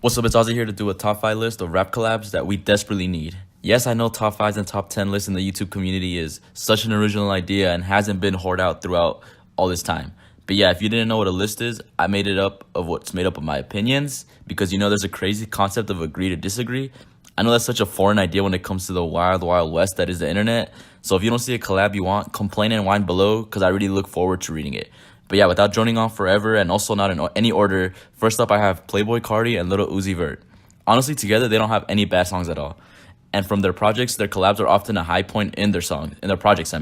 What's up, it's Ozzy here to do a top 5 list of rap collabs that we desperately need. Yes, I know top 5s and top 10 lists in the YouTube community is such an original idea and hasn't been hoarded out throughout all this time. But yeah, if you didn't know what a list is, I made it up of what's made up of my opinions because there's a crazy concept of agree to disagree. I know that's such a foreign idea when it comes to the wild, wild west that is the internet. So if you don't see a collab you want, complain and whine below because I really look forward to reading it. But yeah, without droning on forever and also not in any order, first up I have Playboi Carti and Lil Uzi Vert. Honestly, together they don't have any bad songs at all. And from their projects, their collabs are often a high point in their projects.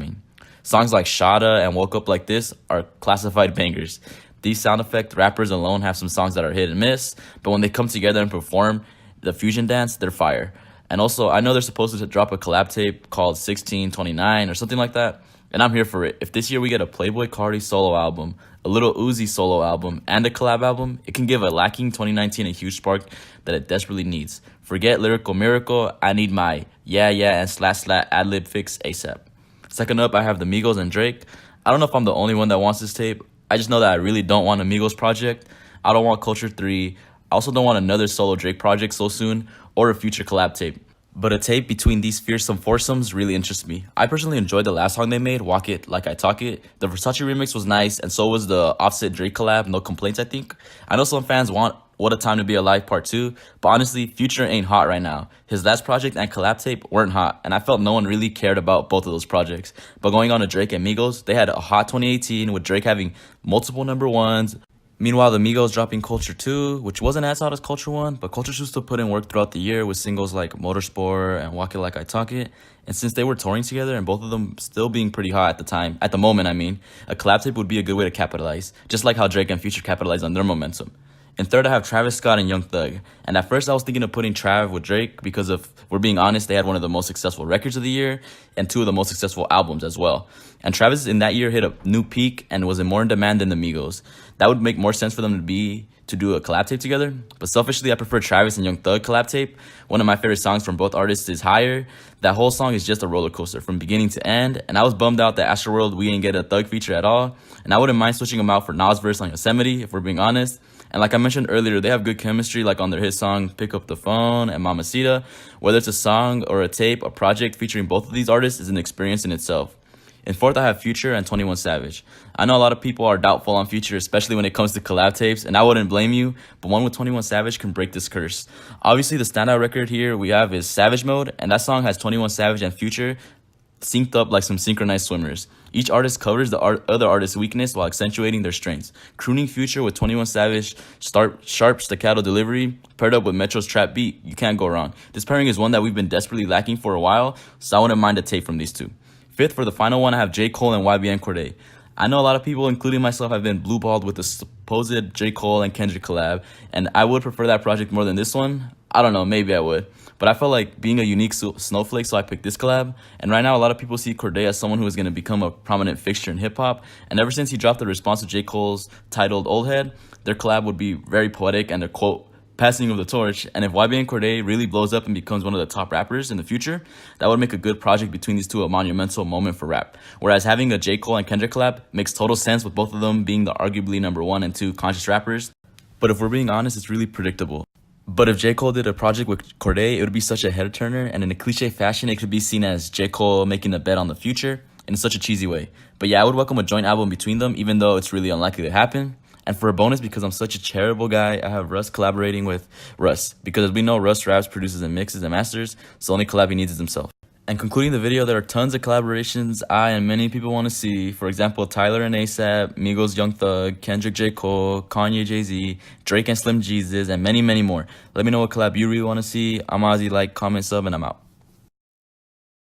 Songs like Shada and Woke Up Like This are classified bangers. These sound effect rappers alone have some songs that are hit and miss, but when they come together and perform the fusion dance, they're fire. And also, I know they're supposed to drop a collab tape called 1629 or something like that, and I'm here for it. If this year we get a Playboi Carti solo album, a Lil Uzi solo album, and a collab album, it can give a lacking 2019 a huge spark that it desperately needs. Forget Lyrical Miracle, I need my yeah and slash ad-lib fix ASAP. Second up, I have the Migos and Drake. I don't know if I'm the only one that wants this tape. I just know that I really don't want a Migos project. I don't want Culture 3. I also don't want another solo Drake project so soon or a future collab tape. But a tape between these fearsome foursomes really interests me. I personally enjoyed the last song they made, Walk It Like I Talk It. The Versace remix was nice, and so was the Offset Drake collab, no complaints I think. I know some fans want What a Time to Be Alive Part 2, but honestly, Future ain't hot right now. His last project and collab tape weren't hot, and I felt no one really cared about both of those projects. But going on to Drake and Migos, they had a hot 2018 with Drake having multiple number ones. Meanwhile, the Migos dropping Culture 2, which wasn't as hot as Culture 1, but Culture 2 still put in work throughout the year with singles like Motorsport and Walk It Like I Talk It. And since they were touring together and both of them still being pretty hot at the moment, a collab tape would be a good way to capitalize, just like how Drake and Future capitalized on their momentum. And third, I have Travis Scott and Young Thug. And at first, I was thinking of putting Trav with Drake because if we're being honest, they had one of the most successful records of the year and two of the most successful albums as well. And Travis in that year hit a new peak and was in more in demand than the Migos. That would make more sense for them to do a collab tape together. But selfishly, I prefer Travis and Young Thug collab tape. One of my favorite songs from both artists is Higher. That whole song is just a roller coaster from beginning to end. And I was bummed out that Astroworld we didn't get a Thug feature at all. And I wouldn't mind switching them out for Nas verse on Yosemite if we're being honest. And like I mentioned earlier, they have good chemistry like on their hit song Pick Up the Phone and Mamacita. Whether it's a song or a tape, a project featuring both of these artists is an experience in itself. And fourth, I have Future and 21 Savage. I know a lot of people are doubtful on Future, especially when it comes to collab tapes, and I wouldn't blame you, but one with 21 Savage can break this curse. Obviously, the standout record here we have is Savage Mode, and that song has 21 Savage and Future synced up like some synchronized swimmers. Each artist covers the other artist's weakness while accentuating their strengths. Crooning Future with 21 Savage sharp staccato delivery paired up with Metro's trap beat, you can't go wrong. This pairing is one that we've been desperately lacking for a while, so I wouldn't mind a tape from these two. Fifth, for the final one, I have J. Cole and YBN Cordae. I know a lot of people, including myself, have been blueballed with the supposed J. Cole and Kendrick collab, and I would prefer that project more than this one. I don't know, maybe I would. But I felt like being a unique snowflake, so I picked this collab. And right now, a lot of people see Cordae as someone who is going to become a prominent fixture in hip-hop. And ever since he dropped the response to J. Cole's titled Old Head, their collab would be very poetic and a quote, passing of the torch. And if YBN Cordae really blows up and becomes one of the top rappers in the future, that would make a good project between these two a monumental moment for rap. Whereas having a J. Cole and Kendrick collab makes total sense with both of them being the arguably number 1 and 2 conscious rappers. But if we're being honest, it's really predictable. But if J. Cole did a project with Cordae, it would be such a head turner, and in a cliche fashion, it could be seen as J. Cole making a bet on the future in such a cheesy way. But yeah, I would welcome a joint album between them, even though it's really unlikely to happen. And for a bonus, because I'm such a charitable guy, I have Russ collaborating with Russ. Because as we know, Russ raps, produces, and mixes and masters, so the only collab he needs is himself. And concluding the video, there are tons of collaborations I and many people want to see. For example, Tyler and ASAP, Migos Young Thug, Kendrick J. Cole, Kanye Jay-Z, Drake and Slim Jesus, and many, many more. Let me know what collab you really want to see. I'm Ozzy, like, comment, sub, and I'm out.